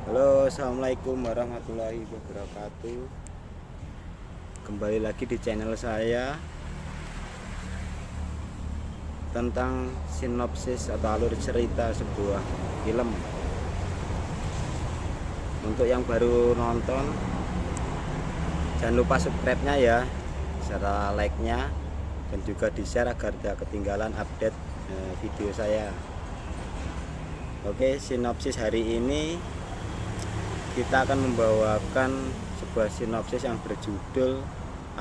Halo, assalamualaikum warahmatullahi wabarakatuh. Kembali lagi di channel saya tentang sinopsis atau alur cerita sebuah film. Untuk yang baru nonton, jangan lupa subscribe-nya ya, serta like-nya, dan juga di-share agar tidak ketinggalan update video saya. Oke, sinopsis hari ini kita akan membawakan sebuah sinopsis yang berjudul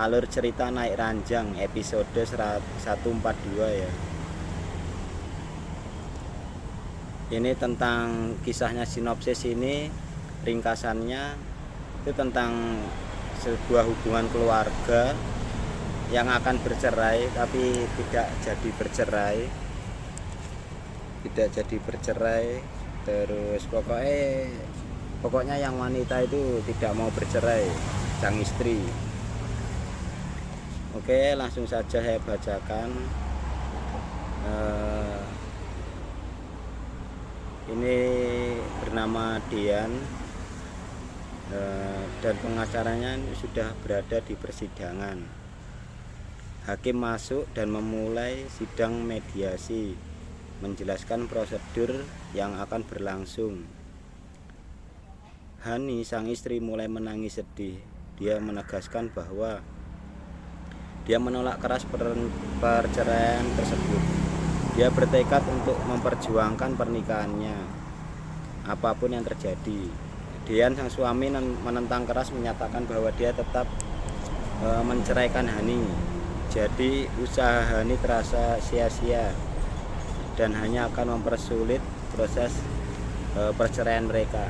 Alur Cerita Naik Ranjang episode 142 ya. Ini tentang kisahnya. Sinopsis ini ringkasannya itu tentang sebuah hubungan keluarga yang akan bercerai tapi tidak jadi bercerai, terus pokoknya yang wanita itu tidak mau bercerai, sang istri. Oke, langsung saja saya bacakan. Ini bernama Dian, dan pengacaranya sudah berada di persidangan. Hakim masuk dan memulai sidang mediasi, menjelaskan prosedur yang akan berlangsung. Hani, sang istri, mulai menangis sedih. Dia menegaskan bahwa dia menolak keras perceraian tersebut. Dia bertekad untuk memperjuangkan pernikahannya apapun yang terjadi. Dian, sang suami, menentang keras, menyatakan bahwa dia tetap menceraikan Hani. Jadi usaha Hani terasa sia-sia dan hanya akan mempersulit proses perceraian mereka.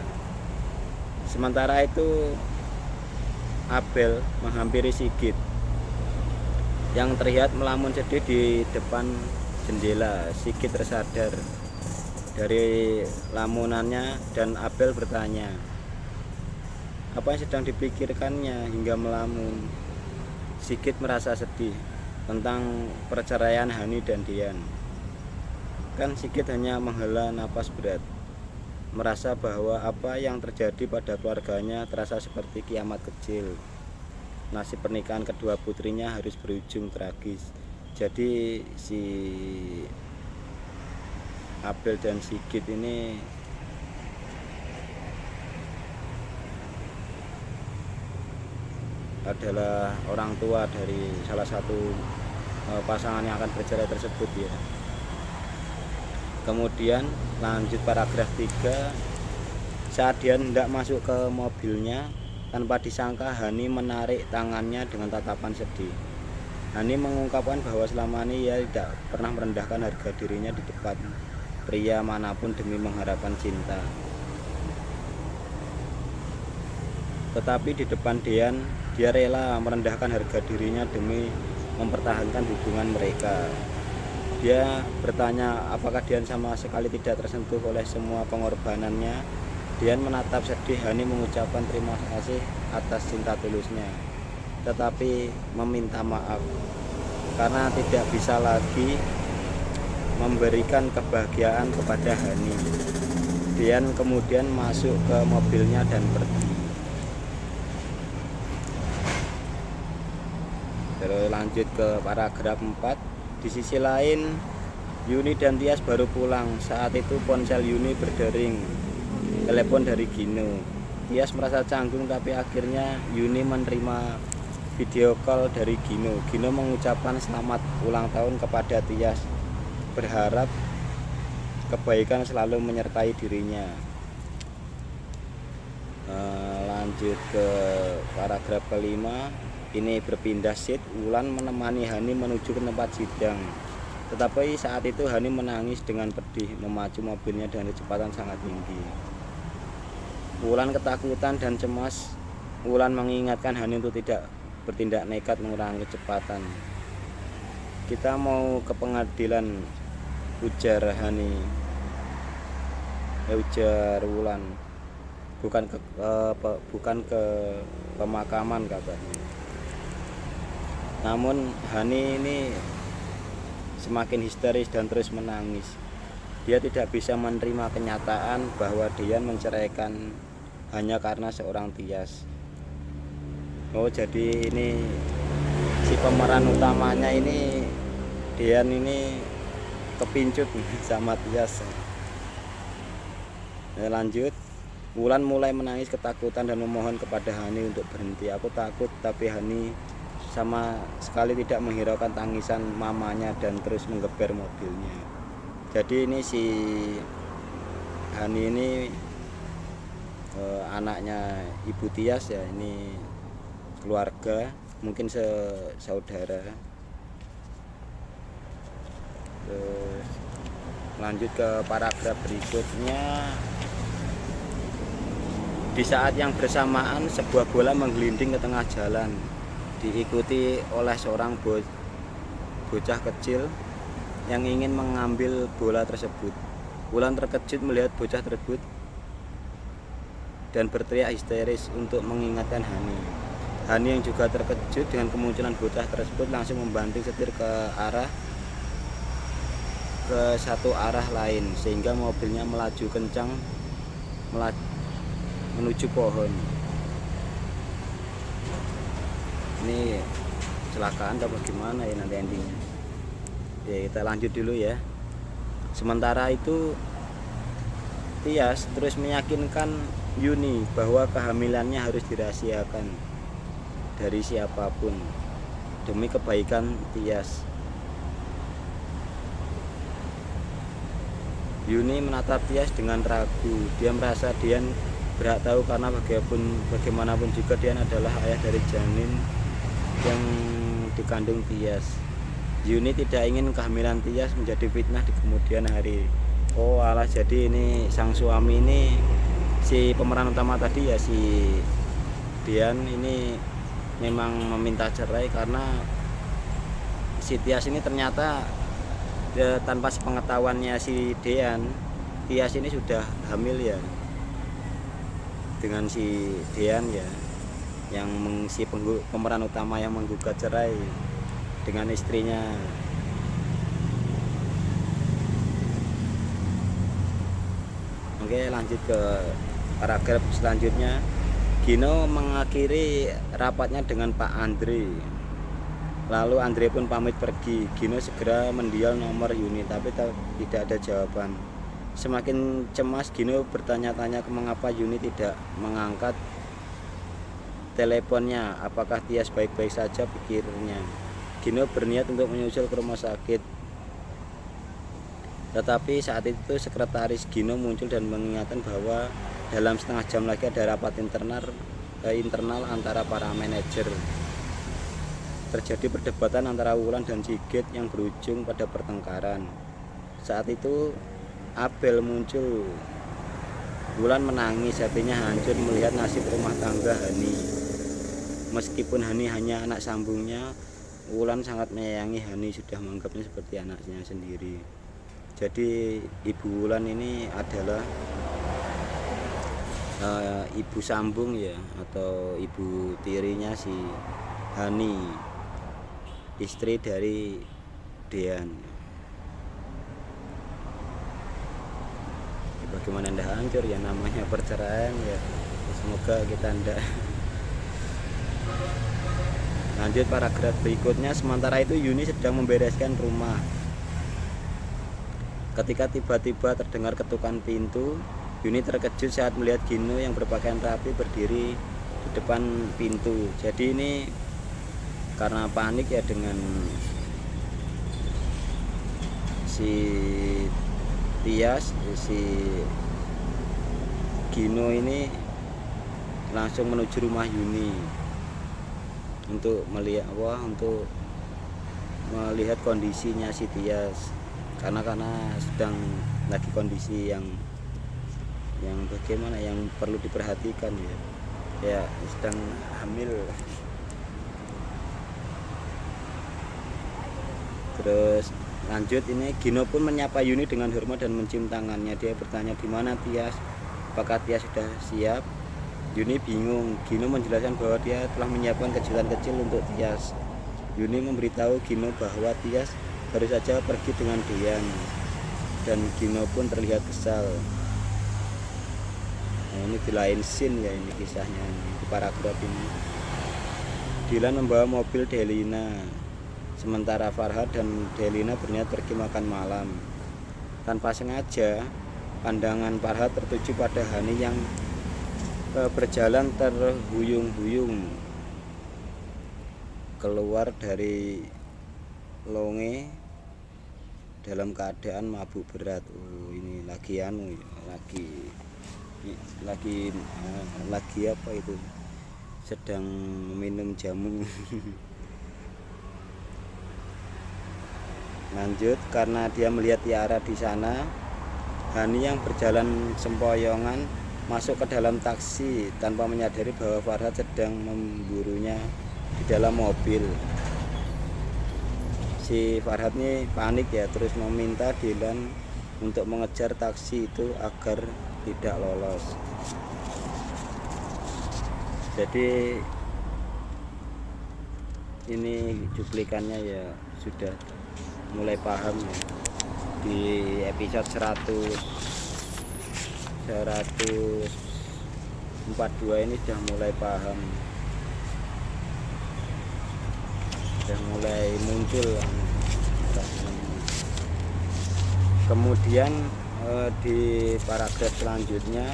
Sementara itu Abel menghampiri Sigit yang terlihat melamun sedih di depan jendela. Sigit tersadar dari lamunannya dan Abel bertanya apa yang sedang dipikirkannya hingga melamun. Sigit merasa sedih tentang perceraian Hani dan Dian. Kan Sigit hanya menghela napas berat, merasa bahwa apa yang terjadi pada keluarganya terasa seperti kiamat kecil. Nasib pernikahan kedua putrinya harus berujung tragis. Jadi si Abel dan Sigit ini adalah orang tua dari salah satu pasangan yang akan bercerai tersebut ya. Kemudian lanjut paragraf 3. Saat dia hendak masuk ke mobilnya, tanpa disangka Hani menarik tangannya dengan tatapan sedih. Hani mengungkapkan bahwa selama ini ia tidak pernah merendahkan harga dirinya di depan pria manapun demi mengharapkan cinta. Tetapi di depan Dian, dia rela merendahkan harga dirinya demi mempertahankan hubungan mereka. Dia bertanya apakah Dian sama sekali tidak tersentuh oleh semua pengorbanannya. Dian menatap sedih Hani, mengucapkan terima kasih atas cinta tulusnya, tetapi meminta maaf karena tidak bisa lagi memberikan kebahagiaan kepada Hani. Dian kemudian masuk ke mobilnya dan pergi. Terus lanjut ke paragraf 4. Di sisi lain, Yuni dan Tias baru pulang. Saat itu ponsel Yuni berdering, telepon dari Gino. Tias merasa canggung, tapi akhirnya Yuni menerima video call dari Gino. Gino mengucapkan selamat ulang tahun kepada Tias, berharap kebaikan selalu menyertai dirinya. Lanjut ke paragraf kelima. Ini berpindah seat. Wulan menemani Hani menuju ke tempat sidang. Tetapi saat itu Hani menangis dengan pedih, memacu mobilnya dengan kecepatan sangat tinggi. Wulan ketakutan dan cemas. Wulan mengingatkan Hani untuk tidak bertindak nekat mengurangi kecepatan. Kita mau ke pengadilan, ujar Hani. Ujar Wulan. Bukan ke pemakaman katanya. Namun Hani ini semakin histeris dan terus menangis. Dia tidak bisa menerima kenyataan bahwa Dian menceraikan hanya karena seorang Tias. Oh, jadi ini si pemeran utamanya ini Dean ini kepincut sama Tias. Nah, lanjut. Wulan mulai menangis ketakutan dan memohon kepada Hani untuk berhenti. Aku takut, tapi Hani sama sekali tidak menghiraukan tangisan mamanya dan terus menggeber mobilnya. Jadi ini si Hani ini anaknya Ibu Tias ya, ini keluarga, mungkin saudara. Terus lanjut ke paragraf berikutnya. Di saat yang bersamaan, sebuah bola menggelinding ke tengah jalan, diikuti oleh seorang bocah kecil yang ingin mengambil bola tersebut. Wulan terkejut melihat bocah tersebut dan berteriak histeris untuk mengingatkan Hani. Hani yang juga terkejut dengan kemunculan bocah tersebut langsung membanting setir ke satu arah lain, sehingga mobilnya melaju kencang menuju pohon. Ini kecelakaan atau bagaimana ya nanti endingnya? Ya, kita lanjut dulu ya. Sementara itu Tias terus meyakinkan Yuni bahwa kehamilannya harus dirahasiakan dari siapapun demi kebaikan Tias. Yuni menatap Tias dengan ragu. Dia merasa Dian berhak tahu karena bagaimanapun juga Dian adalah ayah dari janin yang dikandung Tias. Yuni tidak ingin kehamilan Tias menjadi fitnah di kemudian hari. Oh alah, jadi ini sang suami ini, si pemeran utama tadi ya, si Dian ini memang meminta cerai karena si Tias ini ternyata tanpa sepengetahuannya si Dian, Tias ini sudah hamil ya dengan si Dian ya, yang si pemeran utama yang menggugat cerai dengan istrinya. Oke, lanjut ke paragraf selanjutnya. Gino mengakhiri rapatnya dengan Pak Andre. Lalu Andre pun pamit pergi. Gino segera mendial nomor Yuni, tapi tidak ada jawaban. Semakin cemas, Gino bertanya-tanya mengapa Yuni tidak mengangkat teleponnya. Apakah Tias baik-baik saja, pikirnya. Gino berniat untuk menyusul ke rumah sakit. Tetapi saat itu sekretaris Gino muncul dan mengingatkan bahwa dalam setengah jam lagi ada rapat internal antara para manajer. Terjadi perdebatan antara Wulan dan Sigit yang berujung pada pertengkaran. Saat itu Abel muncul. Wulan menangis, hatinya hancur melihat nasib rumah tangga Hani. Meskipun Hani hanya anak sambungnya, Wulan sangat menyayangi Hani, sudah menganggapnya seperti anaknya sendiri. Jadi Ibu Wulan ini adalah ibu sambung ya, atau ibu tirinya si Hani, istri dari Dean. Bagaimana Anda hancur ya, namanya perceraian ya. Semoga kita Anda. Lanjut paragraf berikutnya. Sementara itu Yuni sedang membereskan rumah ketika tiba-tiba terdengar ketukan pintu. Yuni terkejut saat melihat Gino yang berpakaian rapi berdiri di depan pintu. Jadi ini karena panik ya dengan si Tias, si Gino ini langsung menuju rumah Yuni untuk melihat kondisinya si Tias, karena sedang lagi kondisi yang bagaimana, yang perlu diperhatikan ya sedang hamil. Terus lanjut ini, Gino pun menyapa Yuni dengan hormat dan mencium tangannya. Dia bertanya, di mana Tias? Apakah Tias sudah siap? Yuni bingung. Gino menjelaskan bahwa dia telah menyiapkan kejutan kecil untuk Tias. Yuni memberitahu Gino bahwa Tias baru saja pergi dengan Dean, dan Gino pun terlihat kesal. Nah, ini di lain scene ya, ini kisahnya ini, di paragraf ini. Dilan membawa mobil Delina, sementara Farhat dan Delina berniat pergi makan malam. Tanpa sengaja, pandangan Farhat tertuju pada Hani yang berjalan terhuyung-huyung keluar dari longe dalam keadaan mabuk berat. Oh, ini lagi apa itu, sedang minum jamu. Lanjut, karena dia melihat Tiara di sana, Hani yang berjalan sempoyongan masuk ke dalam taksi tanpa menyadari bahwa Farhat sedang memburunya di dalam mobil. Si Farhat ini panik ya, terus meminta Dilan untuk mengejar taksi itu agar tidak lolos. Jadi ini cuplikannya ya sudah mulai paham ya. Di episode 142 ini sudah mulai paham, sudah mulai muncul. Kemudian di paragraf selanjutnya,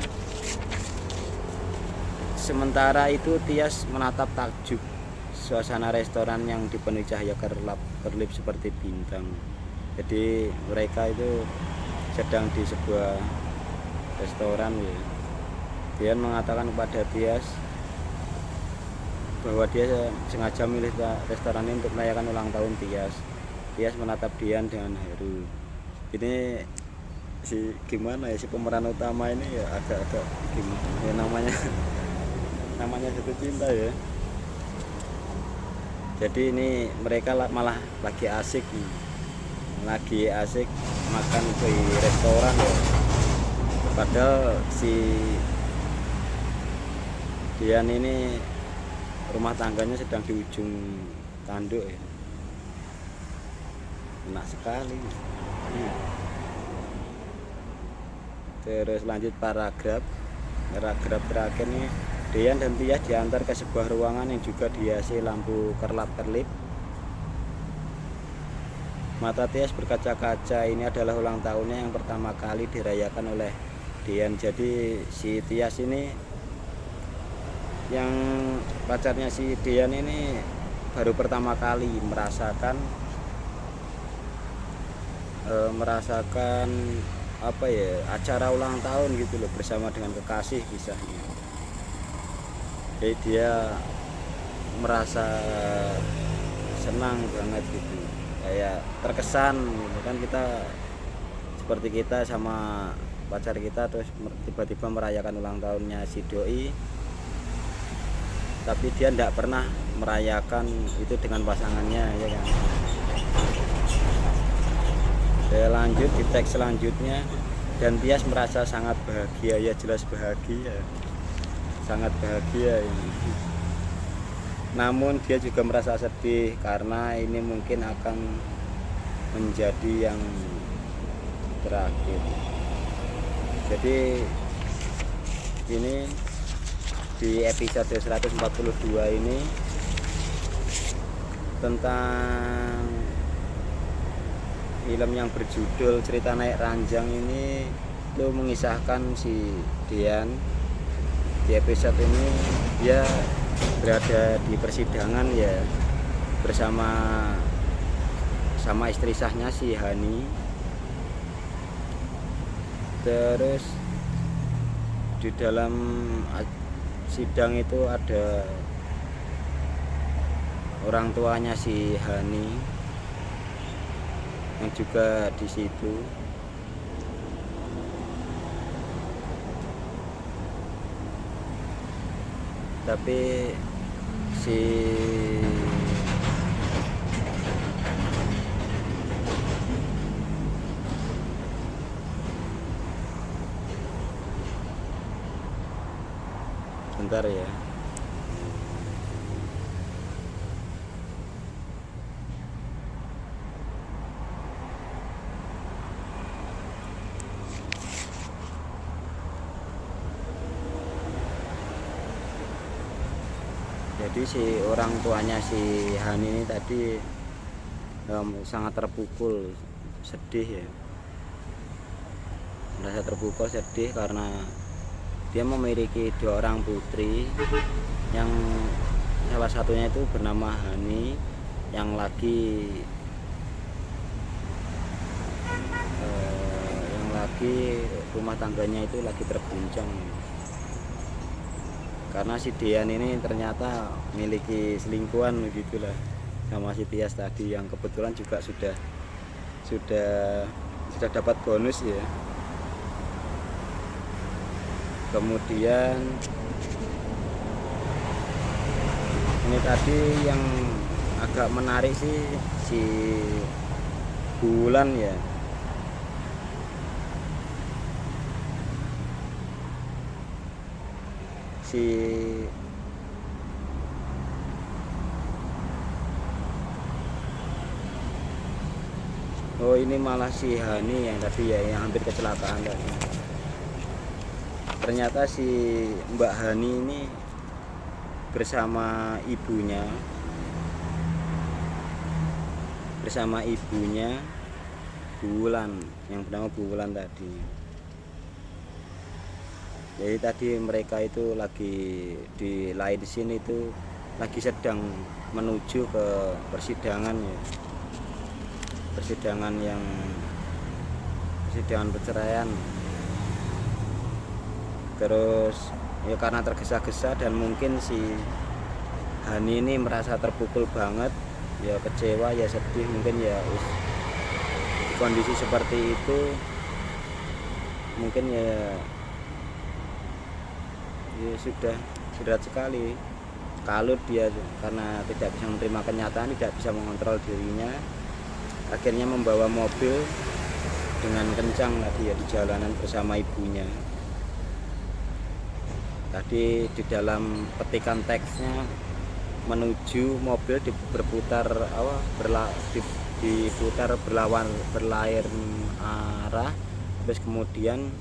sementara itu Tias menatap takjub suasana restoran yang dipenuhi cahaya kerlap-kerlip seperti bintang. Jadi mereka itu sedang di sebuah restoran ya. Dia mengatakan kepada Tias bahwa dia sengaja milih restoran ini untuk merayakan ulang tahun Tias. Tias menatap Dian dengan haru. Ini gimana ya, si pemeran utama ini ya agak-agak gimana ya, namanya jatuh cinta ya. Jadi ini mereka malah lagi asik makan di restoran ya. Padahal si Dian ini rumah tangganya sedang di ujung tanduk ya. Enak sekali. Terus lanjut paragraf terakhir nih. Dian dan Tias diantar ke sebuah ruangan yang juga dihiasi lampu kerlap-kerlip. Mata Tias berkaca-kaca, ini adalah ulang tahunnya yang pertama kali dirayakan oleh Dian. Jadi si Tias ini, yang pacarnya si Dian ini, baru pertama kali merasakan apa ya, acara ulang tahun gitu loh, bersama dengan kekasih kisahnya. Jadi dia merasa senang banget gitu, kayak terkesan gitu kan, kita seperti kita sama pacar kita terus tiba-tiba merayakan ulang tahunnya si doi, tapi dia tidak pernah merayakan itu dengan pasangannya ya kan. Saya lanjut di teks selanjutnya, dan Tias merasa sangat bahagia, ya jelas bahagia, sangat bahagia ini. Namun dia juga merasa sedih karena ini mungkin akan menjadi yang terakhir. Jadi ini di episode 142 ini tentang film yang berjudul Cerita Naik Ranjang ini itu mengisahkan si Dian. Di episode ini dia berada di persidangan ya, bersama istri sahnya si Hani. Terus di dalam sidang itu ada orang tuanya si Hani yang juga di situ. Tapi si bentar ya. Jadi si orang tuanya si Hani ini tadi sangat terpukul, sedih ya, merasa terpukul sedih karena dia memiliki 2 orang putri, yang salah satunya itu bernama Hani, yang lagi rumah tangganya itu lagi terguncang karena si Dian ini ternyata memiliki selingkuhan begitulah sama si Tias tadi, yang kebetulan juga sudah dapat bonus ya. Kemudian ini tadi yang agak menarik sih si Bulan ya. Oh ini malah si Hani yang tadi ya, yang hampir kecelakaan tadi. Ternyata si Mbak Hani ini bersama ibunya Bulan, yang bernama Bulan tadi. Jadi tadi mereka itu lagi di lain sini itu lagi sedang menuju ke persidangan ya. Persidangan perceraian. Terus ya karena tergesa-gesa dan mungkin si Hani ini merasa terpukul banget, ya kecewa, ya sedih, mungkin ya di kondisi seperti itu mungkin ya sudah berat sekali. Kalau dia karena tidak bisa menerima kenyataan, tidak bisa mengontrol dirinya, akhirnya membawa mobil dengan kencang tadi ya di jalanan bersama ibunya. Tadi di dalam petikan teksnya menuju mobil diputar berlawanan arah, terus kemudian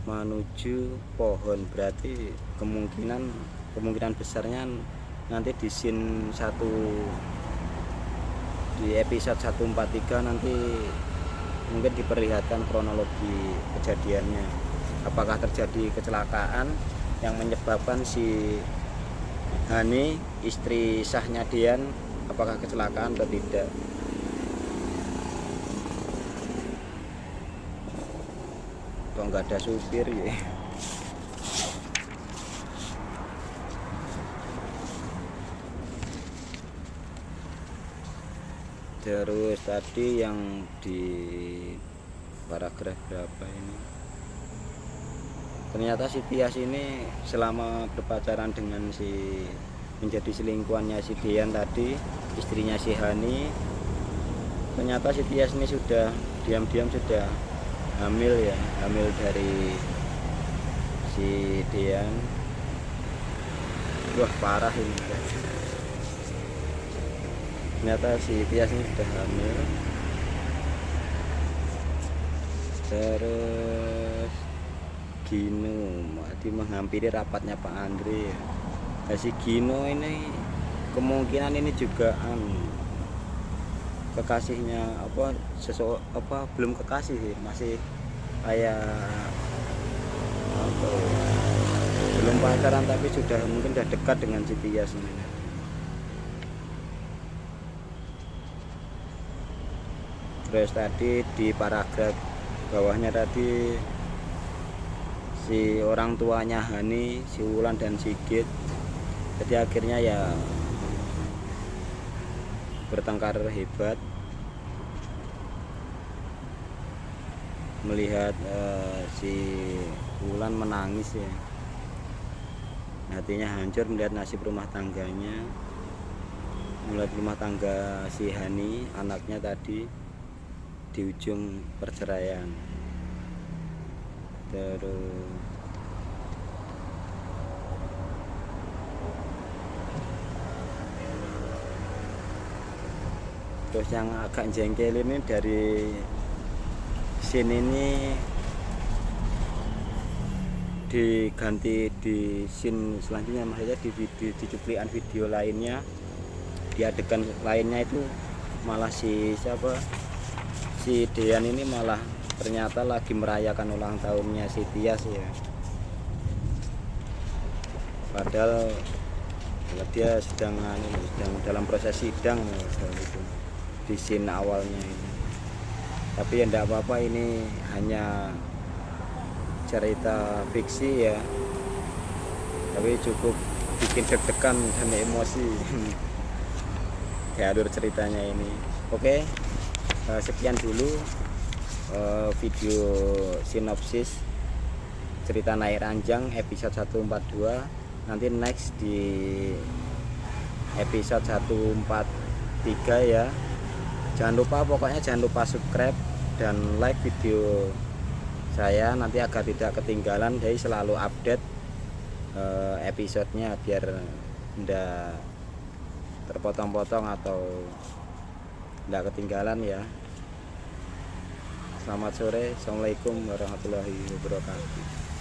menuju pohon. Berarti kemungkinan besarnya nanti di scene 1 di episode 143 nanti mungkin diperlihatkan kronologi kejadiannya, apakah terjadi kecelakaan yang menyebabkan si Hani, istri sahnya Dian, apakah kecelakaan atau tidak. Kok nggak ada supir ya. Terus tadi yang di paragraf berapa ini, ternyata si Tias ini selama berpacaran dengan si menjadi selingkuhannya si Dian tadi, istrinya si Hani, ternyata si Tias ini sudah diam-diam sudah hamil ya, hamil dari si Dian. Wah parah ini. Ternyata si Tias ini sudah hamil. Terus Gino mati menghampiri rapatnya Pak Andre. Nah, si Gino ini kemungkinan ini juga kekasihnya belum kekasih sih, masih kayak belum pacaran tapi mungkin sudah dekat dengan si Tias ini. Terus tadi di paragraf bawahnya tadi si orang tuanya Hani, si Wulan dan Sigit, jadi akhirnya ya bertengkar hebat melihat si Wulan menangis ya, hatinya hancur melihat nasib rumah tangganya, melihat rumah tangga si Hani, anaknya tadi di ujung perceraian. Terus yang agak jengkel ini dari scene ini diganti di scene selanjutnya, maksudnya di cuplikan video lainnya, di adegan lainnya itu malah si Dean ini malah ternyata lagi merayakan ulang tahunnya si Tias ya, padahal dia sedang dalam proses sidang itu di scene awalnya ini. Tapi ya enggak apa-apa, ini hanya cerita fiksi ya, tapi cukup bikin deg-degan dan emosi kayak alur ceritanya ini. Oke, sekian dulu video sinopsis cerita Naik Ranjang episode 142. Nanti next di episode 143 ya. Pokoknya jangan lupa subscribe dan like video saya nanti agar tidak ketinggalan. Jadi selalu update episodenya biar tidak terpotong-potong atau tidak ketinggalan ya. Selamat sore, assalamualaikum warahmatullahi wabarakatuh.